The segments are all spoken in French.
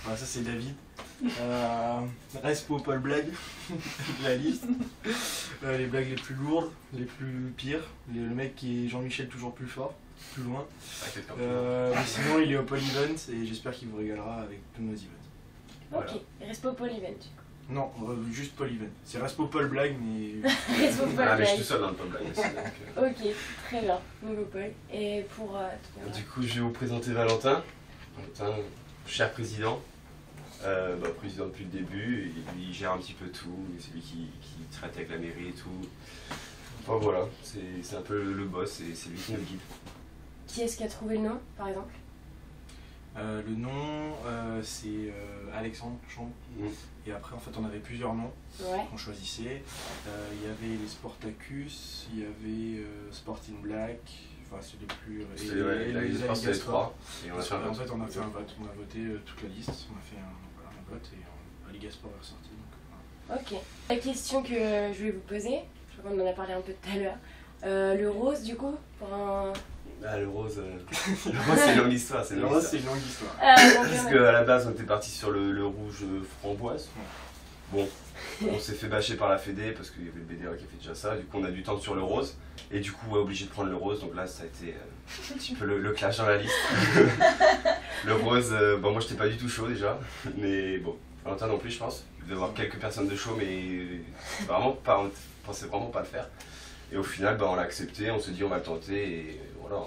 Voilà, ça c'est David. Respo Paul blague, la liste. Les blagues les plus lourdes, les plus pires. Le mec qui est Jean-Michel toujours plus fort, plus loin. Mais sinon il est au Paul Event et j'espère qu'il vous régalera avec tous nos events. Ok, Voilà. Respo Paul Event. Non, juste Paul Event. C'est Respo Paul blague mais... Respo Paul Ah mais je suis Blague. tout seul dans le Paul Blague aussi. Ok, très bien, nouveau Paul. Et pour toi, Du coup je vais vous présenter Valentin. Valentin, cher président. Président depuis le début, il gère un petit peu tout, c'est lui qui traite avec la mairie et tout. Enfin voilà, c'est un peu le boss et c'est lui qui nous guide. qui est-ce qui a trouvé le nom, par exemple? Le nom, c'est Alexandre Chambre. Et après, en fait, on avait plusieurs noms Ouais. qu'on choisissait. Il y avait les Sportacus, il y avait Sporting Black, enfin c'est les plus... Il a eu les trois. Et on a fait un En vote. fait, on a fait un vote, on a voté toute la liste, on a fait un vote et la Liga Sport est ressortie. Voilà. Ok. La question que je voulais vous poser, je crois qu'on en a parlé un peu tout à l'heure. Le rose, du coup, pour un... Ah le rose, c'est une longue histoire. C'est une longue C'est histoire. une longue histoire. Parce qu'à la base on était parti sur le rouge framboise. Bon, on s'est fait bâcher par la Fédé parce qu'il y avait le BDA qui a fait déjà ça. Du coup on a dû tendre sur le rose. Et du coup on est obligé de prendre le rose. Donc là ça a été un petit peu le clash dans la liste. Le rose, moi j'étais pas du tout chaud déjà. Mais bon, Valentin non plus je pense. Il devait y avoir quelques personnes de chaud mais vraiment pas, on pensait vraiment pas le faire. Et au final on l'a accepté, on s'est dit on va le tenter et voilà.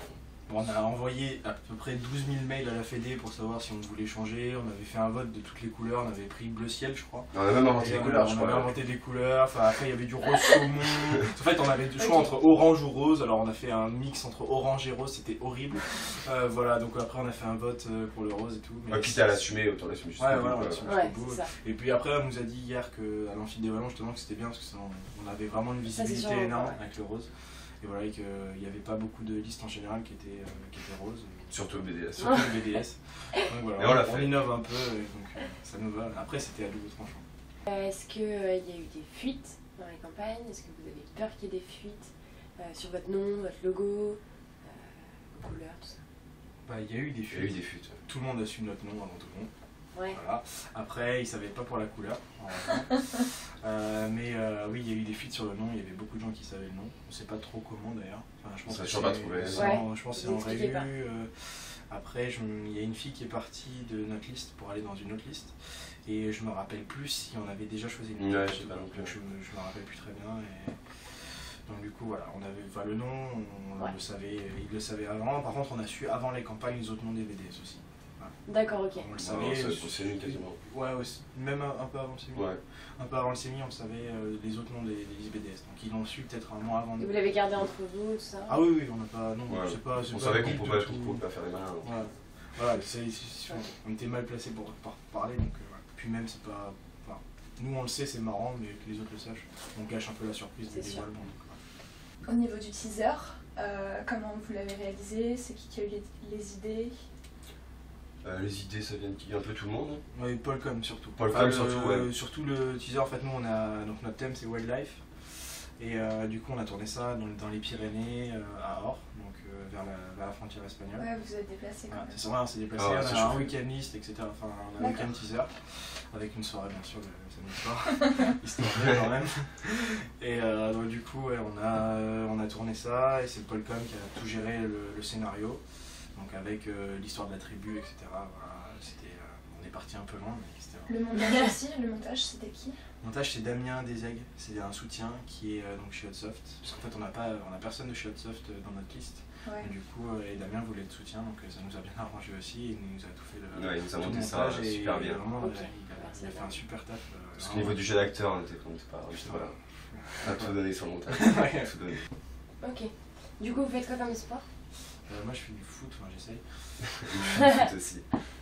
Bon, on a envoyé à peu près 12 000 mails à la Fédé pour savoir si on voulait changer. On avait fait un vote de toutes les couleurs, on avait pris bleu ciel, je crois. On a même inventé des couleurs, je On avait crois. inventé des couleurs, enfin après il y avait du rose saumon. En fait, on avait le choix entre orange ou rose, alors on a fait un mix entre orange et rose, c'était horrible. Voilà, donc après on a fait un vote pour le rose et tout. Et puis t'as l'assumer, autant l'assumer jusqu'au Ouais, bout. voilà, on quoi. l'assume Ouais, jusqu'au bout. c'est ça. Et puis après, on nous a dit hier qu'à l'Amphi des Wallons, justement, que c'était bien parce que on avait vraiment une Ça, c'est visibilité sûr, énorme ouais. avec le rose. Et voilà, et qu'il n'y avait pas beaucoup de listes en général qui étaient roses. Surtout le BDS. Surtout le BDS. Donc voilà, Et on l'a fait. innove un peu, donc ça nous va. Après, c'était à double tranchant. Est-ce qu'il y a eu des fuites dans les campagnes? Est-ce que vous avez peur qu'il y ait des fuites sur votre nom, votre logo, vos couleurs, tout ça? Bah, il y a eu des Il y a eu fuites. des fuites. Tout le monde a su notre nom avant tout le monde. Ouais. Voilà. Après, ils ne savaient pas pour la couleur. Mais oui, il y a eu des fuites sur le nom. Il y avait beaucoup de gens qui savaient le nom. On ne sait pas trop comment d'ailleurs. Enfin, je pense Ça a que toujours pas trouvé. je pense que c'est Vous en expliquez pas. révu. Après, il y a une fille qui est partie de notre liste pour aller dans une autre liste. Et je me rappelle plus si on avait déjà choisi le nom. Ouais, je sais pas non plus. Donc, je me rappelle plus très bien. Et... Donc du coup, voilà, on avait le nom, on le savait, il le savait avant. Par contre, on a su avant les campagnes les autres noms des BDS aussi. D'accord, ok. On le Ouais, savait. c'est nous quasiment. Ouais, aussi. Même un peu avant le CMI. Ouais. Un peu avant le CMI, on savait les autres noms des BDS. Donc ils l'ont su peut-être un mois avant. Et vous l'avez gardé entre vous, tout ça? Ah oui, on n'a pas. Non, Ouais. c'est pas. On savait qu'on vite pouvait tout. pas faire des malins. donc. Ouais. Voilà, on était mal placés pour parler, donc voilà. Puis même, c'est pas. Enfin, nous on le sait, c'est marrant, mais que les autres le sachent, on gâche un peu la surprise des C'est sûr. dévoilements. Au niveau du teaser, comment vous l'avez réalisé? C'est qui a eu les idées? Les idées, ça vient de qui? Un peu tout le monde. Ouais, Paul Com surtout. Paul Com surtout, ouais. Surtout le teaser, en fait, nous on a. Donc notre thème c'est Wildlife. Et du coup on a tourné ça dans les Pyrénées, à Or, donc vers la frontière espagnole. Ouais, vous êtes déplacé quand Ouais, même. c'est vrai, on s'est déplacé, Ah ouais, on c'est a un chaud. week-end list, etc. Enfin, un D'accord. week-end teaser, avec une soirée bien sûr le samedi soir, histoire de quand même. Et donc du coup, ouais, on a tourné ça, et c'est Paul Com qui a tout géré le scénario, donc avec l'histoire de la tribu, etc. Voilà, on est parti un peu loin, mais c'était Le montage aussi, le montage c'était qui? Le montage c'est Damien Desaigues, c'est un soutien qui est donc chez Hotsoft, parce qu'en fait on a personne de chez Hotsoft dans notre liste. Ouais. Et du coup, et Damien voulait être soutien, donc ça nous a bien arrangé aussi, il nous a tout fait Ouais, il nous a tout le monté ça montage, et super bien. Vraiment, Ok. il a fait un super taf. Parce qu'au niveau du jeu d'acteur, on était pas. Juste voilà. On a tout donné sur le montage. Ouais. Tout donné. Ok. Du coup, vous faites quoi comme sport? Moi je fais du foot, enfin j'essaye. Foot aussi.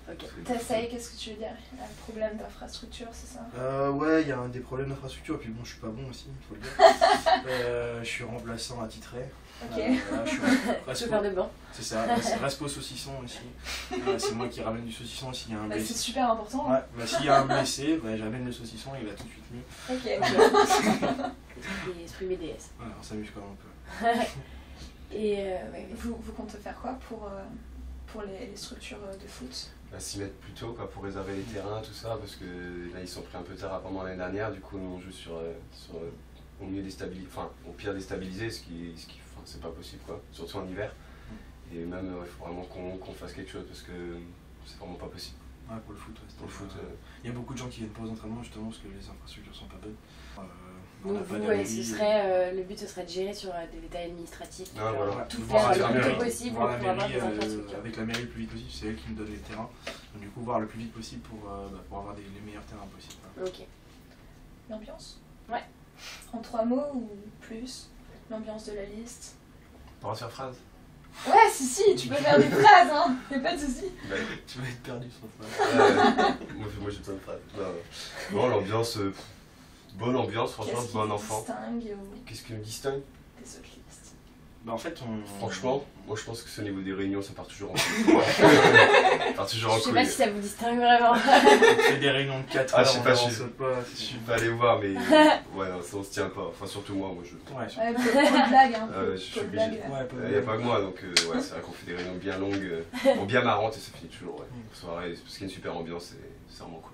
Ok. T'essayes, qu'est-ce que tu veux dire? Un problème d'infrastructure, c'est ça? Ouais, il y a des problèmes d'infrastructure, et puis bon, je suis pas bon aussi, il faut le dire. Je suis remplaçant attitré. Ok. Voilà, je suis Chauffeur de banc. C'est ça, c'est Respo saucisson aussi. C'est moi qui ramène du saucisson s'il y a un Bah, c'est blessé. super important. Ouais, bah, s'il y a un blessé, bah, j'amène le saucisson, il va tout de suite mieux. Ok. Et esprit BDS. Voilà, on s'amuse quand même un peu. Et ouais, Vous comptez faire quoi pour les structures de foot? à s'y mettre plus tôt quoi, pour réserver les terrains, tout ça, parce que là ils sont pris un peu tard apparemment l'année dernière, du coup nous on joue au mieux déstabilisé, enfin au pire déstabilisé, enfin, c'est pas possible quoi, surtout en hiver. Et même il faut vraiment qu'on fasse quelque chose parce que c'est vraiment pas possible. Ouais, pour le foot, ouais, Pour le foot, il y a beaucoup de gens qui viennent pas aux entraînements justement parce que les infrastructures sont pas bonnes. Donc vous, le but ce serait de gérer sur des détails administratifs, voilà. tout Voir faire la le plus mairie, tôt possible voir pour la avoir des mairie, infrastructures. avec la mairie le plus vite possible, c'est elle qui nous donne les terrains. Donc du coup voir le plus vite possible pour avoir les meilleurs terrains possibles. Ok. L'ambiance? Ouais. En 3 mots ou plus? L'ambiance de la liste? On va se faire phrase. Ouais, si, tu peux faire des phrases, hein, y'a pas de soucis. Tu vas être perdu sur ça. Moi j'ai pas de phrase. Non, l'ambiance, bonne ambiance, franchement, Qu'est-ce qui bon te enfant. distingue Qu'est-ce qui me distingue? des autres listes? Bah en fait Franchement, moi je pense que c'est au niveau des réunions, ça part toujours en couille. Ça part toujours en Je sais couille. pas si ça vous distingue vraiment. on fait des réunions de 4 heures, Ah, je sais pas, on je saute pas. Je suis pas allé voir, mais ouais, non, ça on se tient pas. Enfin, surtout moi je. Ouais, Ouais, peu de blagues, hein, Je suis peu de obligé. blagues. ouais, Il n'y a pas que moi, donc ouais, c'est vrai qu'on fait des réunions bien longues, bon, bien marrantes et ça finit toujours. Ouais. Soirée, parce qu'il y a une super ambiance et c'est vraiment cool.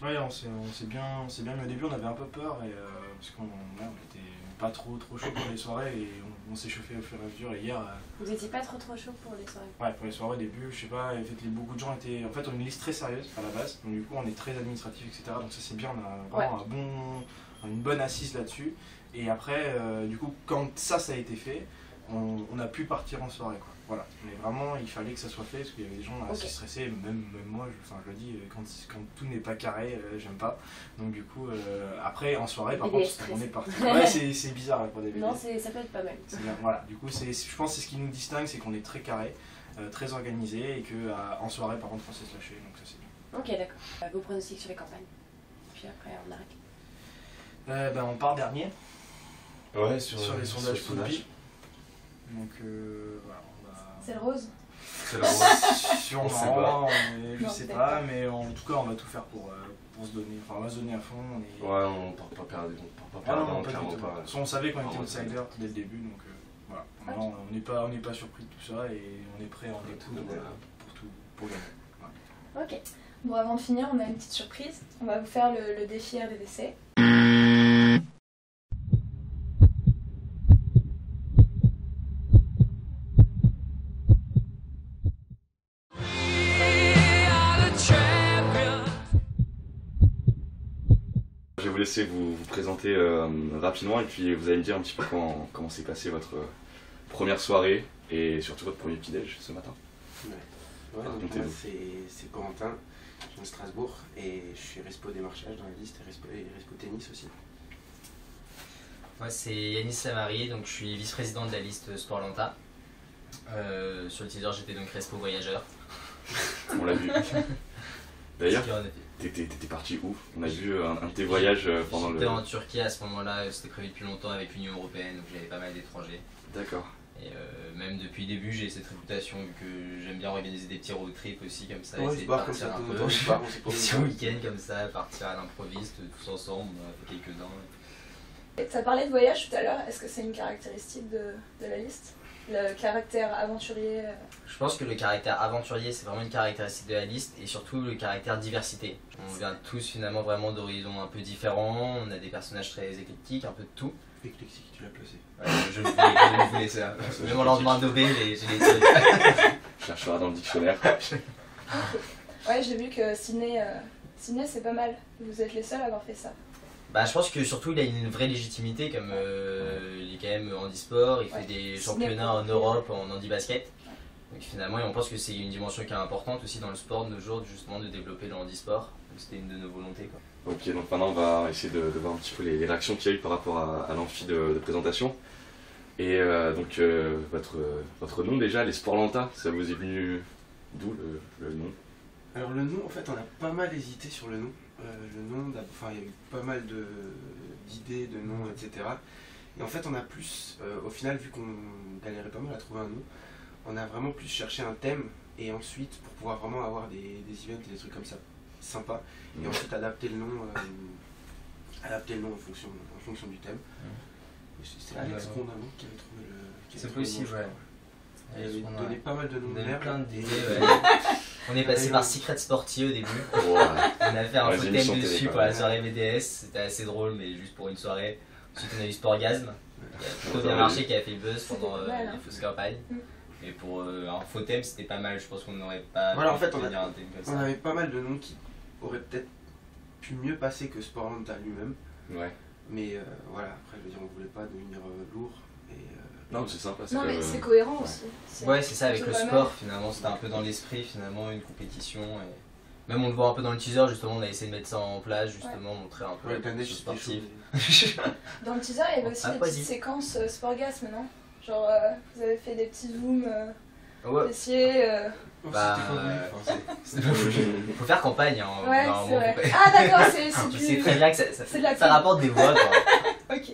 Quoi. Ouais, on s'est bien mis au début, on avait un peu peur et, parce qu'on était pas trop chaud pour les soirées et on s'est chauffé au fur et à mesure. Et hier, Vous étiez pas trop chaud pour les soirées? ouais, pour les soirées au début, je sais pas, en fait, beaucoup de gens étaient. En fait, on a une liste très sérieuse à la base, donc du coup, on est très administratif, etc. Donc ça c'est bien, on a vraiment une bonne assise là-dessus. Et après, du coup, quand ça a été fait, on a pu partir en soirée, quoi. Voilà, mais vraiment, il fallait que ça soit fait parce qu'il y avait des gens assez stressés, même moi, je le dis, quand tout n'est pas carré, j'aime pas. Donc du coup, après, en soirée, par contre, on est parti. Ouais, c'est bizarre pour des BD. Non, ça peut être pas mal. Bien, voilà, du coup, je pense que c'est ce qui nous distingue, c'est qu'on est très carré, très organisé et qu'en soirée, par contre, on sait se lâcher, donc ça c'est bien. Ok, d'accord. Vos pronostics sur les campagnes. Puis après, on arrête. On part dernier. Ouais, sur les sondages Foodie. Donc voilà, on va. C'est le rose? C'est la rose. Sûrement, je Non, sais peut-être pas, mais en tout cas on va tout faire pour se donner, enfin on va se donner à fond. Ouais, on part pas perdu, non, pas clairement du tout. pas. On savait qu'on était outsider dès le début, donc voilà. Maintenant, on n'est pas surpris de tout ça et on est prêt en découdre pour gagner. Voilà. Ok. Bon, avant de finir, on a une petite surprise. On va vous faire le défi RDDC. Je vais vous laisser vous présenter rapidement et puis vous allez me dire un petit peu comment s'est passée votre première soirée et surtout votre premier petit-déj ce matin. Ouais, donc moi c'est Corentin, je viens de Strasbourg et je suis respo démarchage dans la liste et respo tennis aussi. Moi c'est Yanis Samari, donc je suis vice-président de la liste Sport Lanta. Sur le teaser j'étais donc respo voyageur. On l'a vu. D'ailleurs, t'étais parti où? On a vu un de tes voyages pendant le... J'étais en Turquie à ce moment-là, c'était prévu depuis longtemps avec l'Union Européenne, donc j'avais pas mal d'étrangers. D'accord. Et même depuis le début, j'ai cette réputation vu que j'aime bien organiser des petits road trips aussi comme ça, Ouais, essayer de partir un peu, des petits week-ends comme ça, partir à l'improviste tous ensemble, on a fait quelques-uns. Tu as parlé de voyage tout à l'heure, est-ce que c'est une caractéristique de la liste? Le caractère aventurier? Je pense que le caractère aventurier c'est vraiment une caractéristique de la liste et surtout le caractère diversité. On vient tous finalement vraiment d'horizons un peu différents, on a des personnages très éclectiques, un peu de tout. Éclectique, tu l'as placé. Ouais, je le voulais ça. Même en lendemain d'OB, j'ai les trucs. Cherchera dans le dictionnaire. Ouais, j'ai vu que Sydney c'est pas mal. Vous êtes les seuls à avoir fait ça. Bah, je pense que surtout il a une vraie légitimité comme il est quand même handisport, il fait des championnats en Europe en handi-basket. Donc finalement on pense que c'est une dimension qui est importante aussi dans le sport de nos jours justement de développer le handisport. Donc c'était une de nos volontés quoi. Ok, donc maintenant on va essayer de voir un petit peu les réactions qu'il y a eu par rapport à l'amphi de présentation. Et donc votre nom déjà, les Sport Lanta, ça vous est venu d'où le nom? Alors le nom, en fait on a pas mal hésité sur le nom. Il y a eu pas mal d'idées, de noms, etc. Et en fait on a plus, au final vu qu'on galérait pas mal à trouver un nom, on a vraiment plus cherché un thème et ensuite pour pouvoir vraiment avoir des events et des trucs comme ça sympas et ensuite adapter le nom en fonction du thème. C'est Alex Rondamont qui avait trouvé le nom. C'est possible, ouais. Il avait donné pas mal de noms de plein d'idées, ouais. On est passé par Secret Sporty au début. Voilà. On a fait un Ouais, faux j'ai thème mis son dessus télé, pour quoi. la soirée BDS. C'était assez drôle, mais juste pour une soirée. Ensuite, on a eu Sporgasme, qui a plutôt bien marché, qui a fait le buzz pendant C'était pas mal, hein. les fausses campagnes. Mm. Et pour un faux thème, c'était pas mal. Je pense qu'on n'aurait pas Voilà, en pu fait, on tenir un thème comme On ça. avait pas mal de noms qui auraient peut-être pu mieux passer que Sporlanta lui-même. Ouais. Mais voilà, après, je veux dire, on voulait pas devenir lourd. Et, Non, mais c'est sympa. Non, mais comme, c'est cohérent ouais. aussi. Ouais, c'est ça, avec le plutôt pas sport, mal. finalement, c'était un peu dans l'esprit, finalement, une compétition. Et... Même on le voit un peu dans le teaser, justement, on a essayé de mettre ça en place, justement, montrer un peu ouais, la plein compétition d'échecs, sportive. Dans le teaser, il y avait aussi Ah, des vas-y. petites séquences Sporgasme, non? Genre, vous avez fait des petits zooms Ouais, fessiers. Bah, C'était pas voulu, enfin, c'est- faut faire campagne, hein. Ouais, Enfin, c'est bon, vrai. faut pas- Ah, d'accord, c'est On du. sait très bien que ça, c'est de la ça pub. rapporte des voix, quoi. Ok.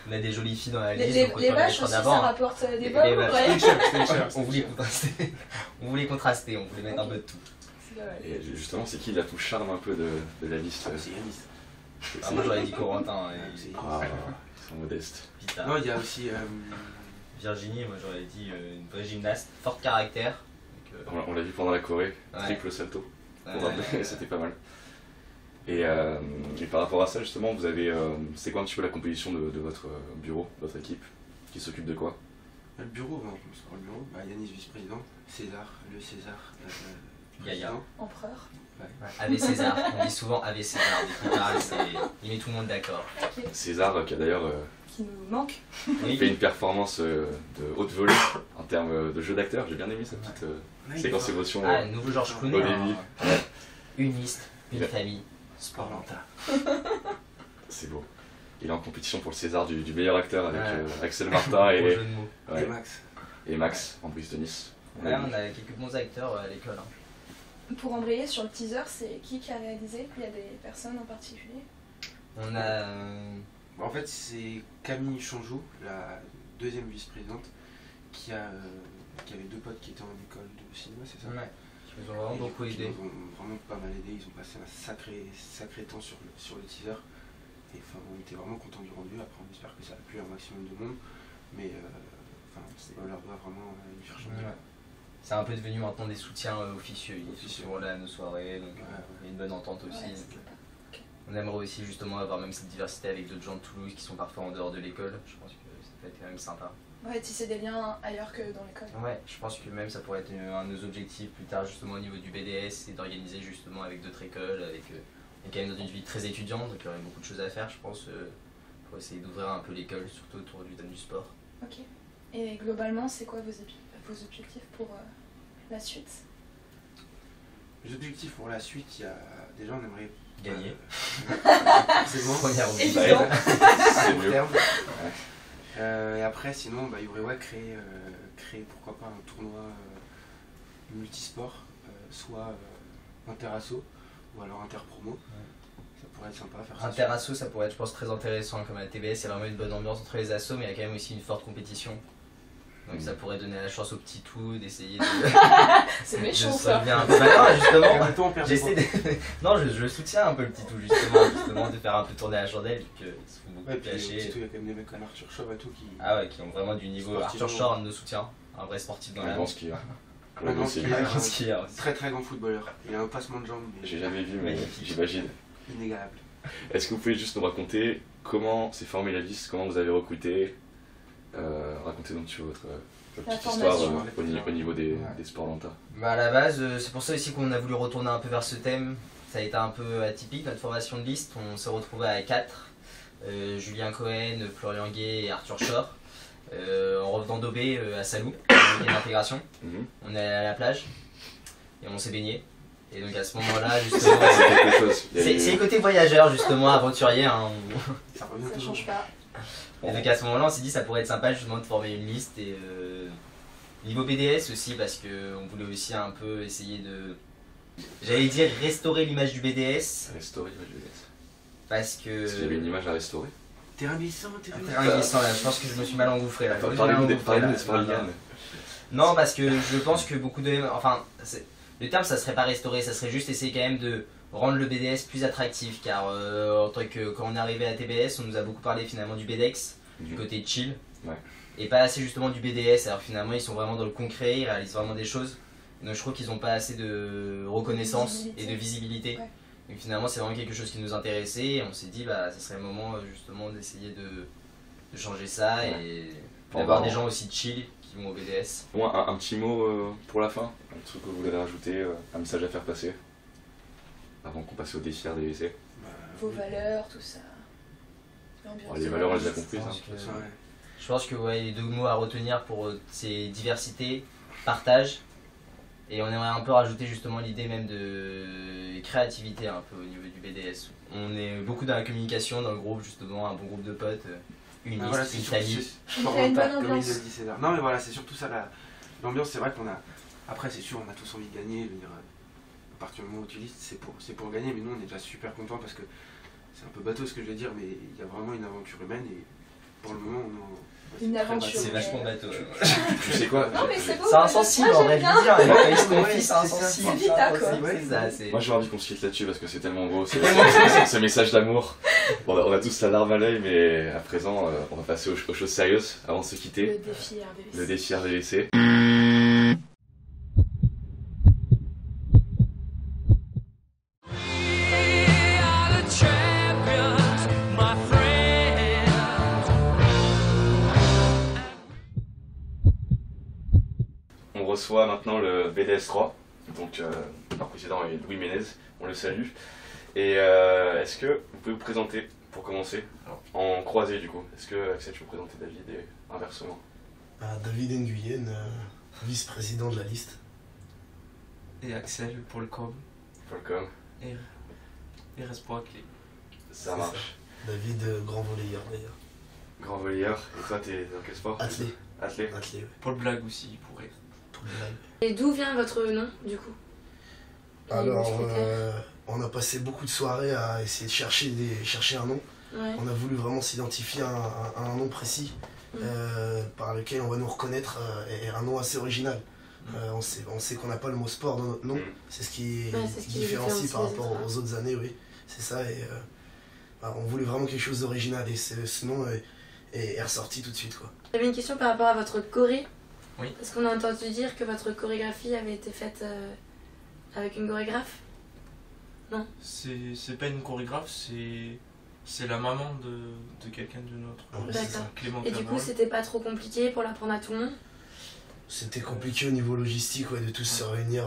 On a des jolies filles dans la Les, liste, les, donc les autant les vaches mettre en aussi, ça avant. rapporte des Les voix, vaches. ouais. On voulait contraster. On voulait contraster, on voulait mettre un peu de tout. C'est pas mal. Et justement, c'est qui la touche charme un peu de la liste C'est Yanis. Ah, moi j'aurais dit Corentin c'est- et Ah, ils sont modestes. Vita. Non, il y a aussi. Virginie, moi j'aurais dit une vraie gymnaste, fort caractère. Donc, On l'a vu pendant la Corée, Ouais. triple salto. Pour ouais, rappeler, c'était pas mal. Et par rapport à ça, justement, vous avez. C'est quoi un petit peu la composition de votre bureau, votre équipe? Qui s'occupe de quoi? Le bureau, on commence par le bureau. Bah, Yanis, vice-président. César, le César. Gaïa. président. Empereur. ouais. Ave César, on dit souvent Ave César, dès qu'il parle, il met tout le monde d'accord. Ok. César, qui a d'ailleurs Qui nous manque. Oui. fait une performance de haute volée en termes de jeu d'acteur. J'ai bien aimé cette petite séquence émotion. Ah, nouveau Georges Clooney. Au début. Une liste, une Ouais. famille. Sporlanta. C'est beau. Il est en compétition pour le César du meilleur acteur avec Ouais. Axel Martin Gros et, jeu de mots. ouais, Et Max. et Max en brise de Nice. Ouais, on a quelques bons acteurs à l'école. Hein. Pour embrayer sur le teaser, c'est qui a réalisé? Il y a des personnes en particulier? On a. En fait, c'est Camille Chanjou, la deuxième vice-présidente, qui avait deux potes qui étaient en école de cinéma, c'est ça? Ouais. Ils nous ont vraiment Et beaucoup du coup, aidé. Ils nous ont vraiment pas mal aidé, ils ont passé un sacré temps sur le teaser. Et enfin, on était vraiment contents du rendu. Après, on espère que ça a plu à un maximum de monde. Mais on leur doit vraiment lui faire chanter. Ouais. C'est un peu devenu maintenant des soutiens officieux. Ils sont Officieux. souvent là à nos soirées, donc Ouais, ouais. il y a une bonne entente aussi. Ouais, donc, c'est sympa. on aimerait aussi justement avoir même cette diversité avec d'autres gens de Toulouse qui sont parfois en dehors de l'école. Je pense que ça peut être quand même sympa. Ouais, tisser des liens ailleurs que dans l'école. Ouais, je pense que même ça pourrait être un de nos objectifs plus tard justement au niveau du BDS, c'est d'organiser justement avec d'autres écoles, avec on est quand même dans une vie très étudiante, donc il y aurait beaucoup de choses à faire je pense pour essayer d'ouvrir un peu l'école, surtout autour du thème du sport. Ok. Et globalement, c'est quoi vos objectifs pour la suite? Les objectifs pour la suite, il y a déjà on aimerait Gagner. forcément Première Évident. C'est court mieux. terme. Et après, sinon, il y aurait créer pourquoi pas un tournoi multisport, soit interasso ou alors interpromo. Ça pourrait être sympa à faire ça. Interasso, ça pourrait être je pense très intéressant comme à TBS, il y a vraiment une bonne ambiance entre les assos, mais il y a quand même aussi une forte compétition. Donc ça pourrait donner la chance aux petits tout d'essayer de, C'est de méchant se ça. relever un peu. Bah non, Et en justement, même temps, on perd des j'essaie points. de... Non, je soutiens un peu le petit tout justement de faire un peu tourner la chandelle, vu qu'ils se font beaucoup Ouais, puis clasher. il y a quand même des mecs comme Arthur Shaw et tout qui. Ah ouais, qui ont vraiment du niveau. Sportivement. Arthur Shore, un de nos soutiens, un vrai sportif dans Un la grand danse. skieur. Un grand aussi. skieur. Un skieur aussi. Très très grand footballeur. Il a un passement de jambes mais J'ai jamais vu, mais Magnifique. j'imagine. inégalable. Est-ce que vous pouvez juste nous raconter comment s'est formée la liste, comment vous avez recruté? Racontez donc sur votre La petite histoire formation. au niveau des Ouais. Sporlanta. Bah à la base, c'est pour ça aussi qu'on a voulu retourner un peu vers ce thème. Ça a été un peu atypique notre formation de liste. On s'est retrouvés à 4. Julien Cohen, Florian Gay et Arthur Shore. En revenant d'Aubé à Salou, l'intégration. Mhm. On est allé à la plage et on s'est baigné. Et donc à ce moment-là, justement, C'est quelque chose. Il y a eu- c'est le côté voyageur justement, aventurier. Hein. Ça revient Ça toujours. change pas. Et donc à ce moment-là, on s'est dit ça pourrait être sympa justement de former une liste et niveau BDS aussi parce que on voulait aussi un peu essayer de, j'allais dire restaurer l'image du BDS Restaurer, ouais, je vais laisser. parce que Est-ce qu'il y avait une image à restaurer? Terrain glissant, terrain glissant. terrain glissant là, je pense que je me suis mal engouffré là. Je me suis mal Parlez-nous des engouffré, là. Sporlgan. Non, parce que je pense que beaucoup de, enfin le terme ça serait pas restaurer, ça serait juste essayer quand même de rendre le BDS plus attractif car en tant que quand on est arrivé à TBS, on nous a beaucoup parlé finalement du BDEX, du côté chill, Ouais. et pas assez justement du BDS. Alors finalement ils sont vraiment dans le concret, ils réalisent vraiment des choses. Donc je trouve qu'ils n'ont pas assez de reconnaissance Visibilité. et de visibilité. Ouais. Et finalement c'est vraiment quelque chose qui nous intéressait et on s'est dit bah ce serait le moment justement d'essayer de changer ça Ouais. et Enfin, d'avoir bon. des gens aussi chill qui vont au BDS. Bon, un petit mot pour la fin, un truc que vous voulez rajouter, un message à faire passer avant qu'on passe au défi RDVC. Vos valeurs, tout ça. L'ambiance. Bon, les valeurs, on les a comprises. Je pense Hein. que- Ouais. Je pense que ouais, les 2 mots à retenir pour c'est diversité, partage. Et on aimerait un peu rajouter justement l'idée même de créativité un peu au niveau du BDS. On est beaucoup dans la communication, dans le groupe, justement, un bon groupe de potes, unis, Ah, voilà, c'est une surtout- famille. c'est- Il y a une bonne comme il ambiance. le dit César. Non mais voilà, c'est surtout ça l'ambiance. C'est vrai qu'on a. Après c'est sûr, on a tous envie de gagner. Je veux dire, à partir du moment où tu listes, c'est pour gagner. Mais nous on est déjà super contents parce que c'est un peu bateau ce que je vais dire, mais il y a vraiment une aventure humaine et pour le moment Une très aventure bateau. C'est humaine. vachement bateau. Tu sais quoi Non mais c'est beau. C'est insensible Moi, en vrai j'aime de le dire, bien. il se confie, Ouais, c'est c'est insensible. ça. C'est vita, quoi. C'est ça, c'est. Moi j'ai envie qu'on se quitte là-dessus parce que c'est tellement beau, ce message d'amour. On a tous la larme à l'œil, mais à présent on va passer aux choses sérieuses avant de se Le quitter. défi RDVC. Le défi RDVC. On reçoit maintenant le BDS 3, donc leur président est Louis Ménez, on le salue. Et est-ce que vous pouvez vous présenter pour commencer en croisé du coup? Est-ce que Axel, tu peux présenter David et inversement? David Nguyen, vice-président de la liste. Et Axel pour le com. Welcome, Et reste pour la clé. ça C'est marche. David, grand volleyeur d'ailleurs. Grand volleyeur, et toi t'es dans quel sport? Athlète. Athlète. Athlète, ouais. Pour le blague aussi, pour rire. Pour le blague. Et d'où vient votre nom, du coup? Alors, mousquetaires. on a passé beaucoup de soirées à essayer de chercher un nom. Ouais. On a voulu vraiment s'identifier à un nom précis par lequel on va nous reconnaître et un nom assez original. On sait qu'on n'a pas le mot sport dans notre nom, c'est ce qui Ouais, c'est ce qui différencie différencie par les rapport autres, aux autres années, oui. C'est ça, et on voulait vraiment quelque chose d'original et ce nom est ressorti tout de suite, quoi. J'avais une question par rapport à votre choré. Oui. Parce qu'on a entendu dire que votre chorégraphie avait été faite avec une chorégraphe. C'est pas une chorégraphe, c'est la maman de quelqu'un de notre. Ouais, c'est ça. D'accord. Clément Et du coup, Cabrol. c'était pas trop compliqué pour l'apprendre à tout le monde? C'était compliqué au niveau logistique, ouais, de tous se réunir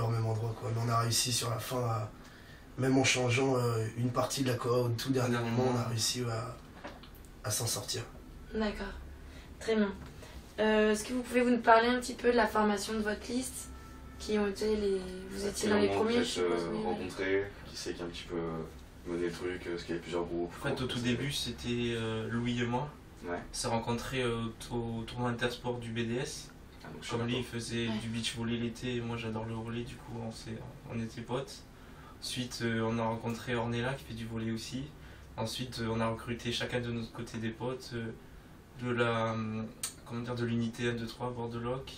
au même endroit, quoi. Mais on a réussi sur la fin, même en changeant une partie de la choré au tout dernier moment, on a réussi à s'en sortir. D'accord. Très bien. Est-ce que vous pouvez nous parler un petit peu de la formation de votre liste? Qui ont été les... Vous étiez dans les premiers, je suppose. Oui, oui. rencontré, qui sait qui a un petit peu mené le truc, parce qu'il y avait plusieurs groupes. En fait, au tout début, c'était Louis et moi. Ouais. On s'est rencontrés au tournoi intersport du BDS. Ah, donc, Comme lui, il faisait Ouais. du beach volley l'été, et moi j'adore le volley, du coup on était potes. Ensuite, on a rencontré Ornella qui fait du volley aussi. Ensuite, on a recruté chacun de notre côté des potes de l'unité 1, 2, 3 Bordeloc.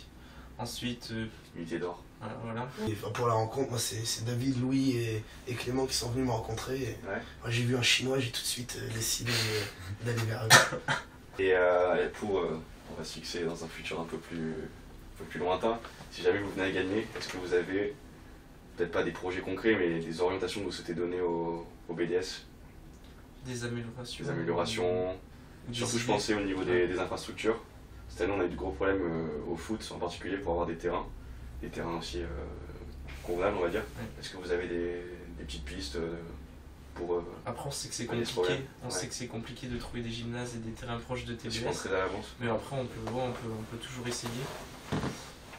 Ensuite, Unité d'or. voilà. Et, enfin, pour la rencontre, moi c'est David, Louis et Clément qui sont venus me rencontrer. Et Ouais. moi j'ai vu un chinois, j'ai tout de suite décidé d'aller vers eux. Et pour, on va se fixer dans un futur un peu plus lointain, si jamais vous venez à gagner, est-ce que vous avez, peut-être pas des projets concrets, mais des orientations que vous souhaitez donner au BDS? Des améliorations. Des améliorations, Des surtout je idées. pensais au niveau des infrastructures. Cette année on a eu de gros problèmes au foot en particulier pour avoir des terrains aussi convenables on va dire. Ouais. Est-ce que vous avez des petites pistes pour... Après, on sait que c'est Pas des compliqué. problèmes. On Ouais. sait que c'est compliqué de trouver des gymnases et des terrains proches de Je TBS. penserai à l'avance. Mais après, on peut toujours essayer.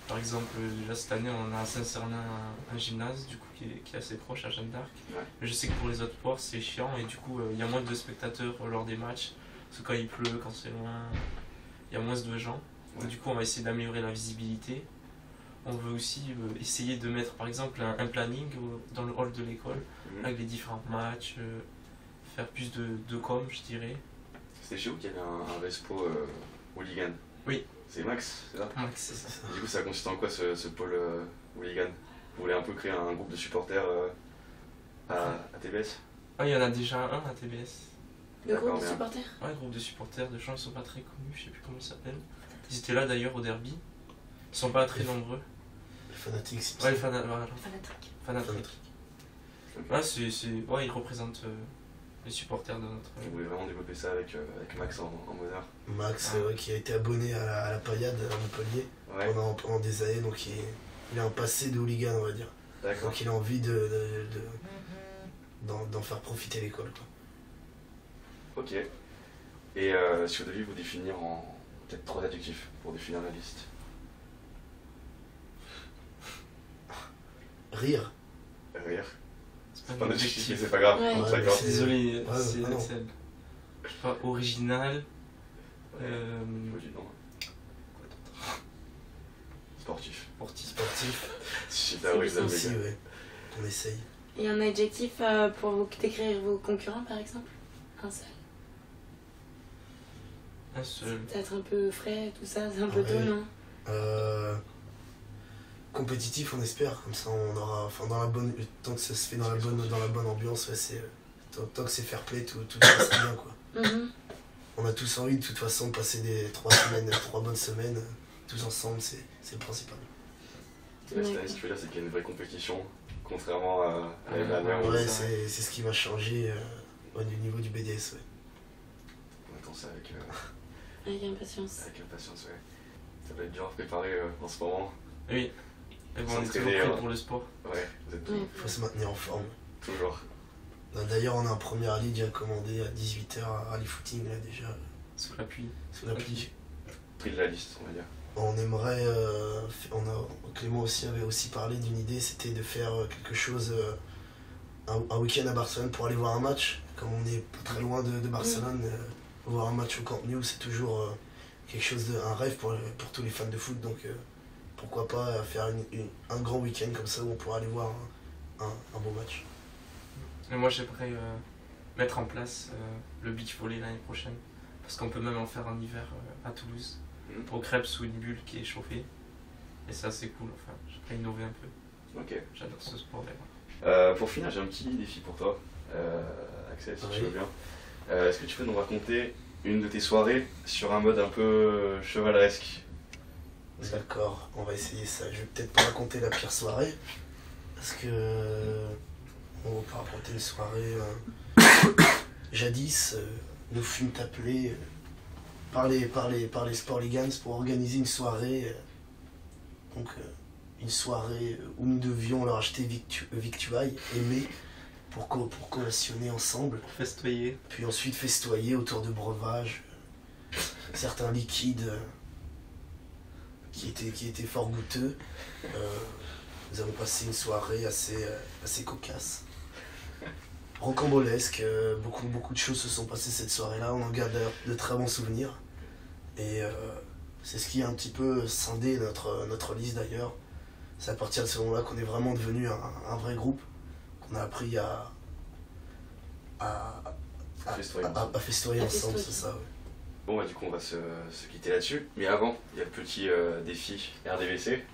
Par exemple, déjà cette année, on a à Saint-Cernin un gymnase du coup, qui est assez proche à Jeanne d'Arc. Ouais. Mais je sais que pour les autres sports, c'est chiant et du coup, il y a moins de spectateurs lors des matchs. Parce que quand il pleut, quand c'est loin, il y a moins de gens. Ouais. Du coup, on va essayer d'améliorer la visibilité. On veut aussi essayer de mettre par exemple un planning dans le hall de l'école Mhm. avec les différents matchs, faire plus de com, je dirais. C'était chez vous qu'il y avait un Vespo hooligan? Oui. C'est Max, c'est ça? Max, c'est ça. Du coup, ça consiste en quoi ce pôle hooligan? Vous voulez un peu créer un groupe de supporters à TBS? Ah, il y en a déjà un à TBS. Le D'accord, groupe de mais- supporters? Ouais, groupe de supporters de gens, ils sont pas très connus, je sais plus comment ils s'appellent. Ils étaient là d'ailleurs au derby. Ils sont pas très nombreux. Les fanatiques, c'est Ouais, les ça. fanatiques. Ouais, ouais, ils représentent les supporters de notre. Vous voulez vraiment développer ça avec Max en meneur. Max, qui a été abonné à la Paillade à Montpellier Ouais, pendant des années, donc il a un passé de hooligan, on va dire. d'accord. Donc il a envie d'en faire profiter l'école, quoi. Ok. Et si vous deviez vous définir en peut-être 3 adjectifs pour définir la liste. Rire. Rire. C'est Pas un un adjectif, mais objectif. c'est pas grave. Ouais. on Ouais, s'accorde. mais Désolé, Ouais, c'est non. je sais pas, original. Faut du nom. Quoi d'autre Sportif. Sportif. Super, oui, vous avez Aussi, bien. ouais. On essaye. Et un adjectif pour vous décrire vos concurrents par exemple? Un seul. Un seul. Peut-être un peu frais, tout ça, c'est un peu Ouais. tôt, non? Compétitif, on espère. Comme ça, on aura. Enfin, dans la bonne. Tant que ça se fait dans la bonne ambiance, ouais, tant que c'est fair play, tout se passe bien, quoi. Mhm. On a tous envie de toute façon de passer des 3 bonnes semaines, tous ensemble, c'est le principal. Ouais, cette année, ce qu'il faut dire, c'est qu'il y a une vraie compétition, contrairement à l'année dernière. Ouais, ça, c'est ce qui va changer au niveau du BDS, ouais. On attend ça avec Avec impatience. impatience, ouais. Ça va être dur à préparer en ce moment. Oui. Et bon, on est toujours S'entraîner, prêts pour le sport. Ouais, vous êtes Ouais. Il faut se maintenir en forme. toujours. D'ailleurs, on a un premier rallye déjà commandé à 18h à rallye footing, là, déjà, Sous la pluie. sous la pluie. Prix de la liste, on va dire. On aimerait, Clément aussi avait aussi parlé d'une idée, c'était de faire quelque chose, un week-end à Barcelone pour aller voir un match. Comme on n'est pas très loin de Barcelone, voir un match au Camp Nou, c'est toujours quelque chose un rêve pour tous les fans de foot. Donc pourquoi pas faire un grand week-end comme ça où on pourra aller voir un beau match. Et moi, j'aimerais mettre en place le beach volley l'année prochaine. Parce qu'on peut même en faire en hiver à Toulouse. Au crêpes sous une bulle qui est chauffée. Et ça, c'est cool. Enfin, j'aimerais innover un peu. Ok. J'adore ce sport d'ailleurs. Pour finir, j'ai un petit défi pour toi, Axel, si Oui. tu veux bien. Est-ce que tu peux nous raconter une de tes soirées sur un mode un peu chevaleresque? D'accord, on va essayer ça. Je vais peut-être pas raconter la pire soirée, parce que on va pas raconter une soirée. Jadis, nous fûmes appelés par les Sportligans pour organiser une soirée, une soirée où nous devions leur acheter victuailles, aimer, pour collationner ensemble, Pour festoyer. puis ensuite festoyer autour de breuvages, certains liquides qui étaient fort goûteux. Nous avons passé une soirée assez cocasse, rocambolesque. Beaucoup de choses se sont passées cette soirée-là. On en garde d'ailleurs de très bons souvenirs. Et c'est ce qui a un petit peu scindé notre liste d'ailleurs. C'est à partir de ce moment-là qu'on est vraiment devenu un vrai groupe, qu'on a appris à festoyer ensemble, c'est ça. Ouais. Bon, bah, du coup, on va se quitter là-dessus. Mais avant, il y a le petit défi RDVC.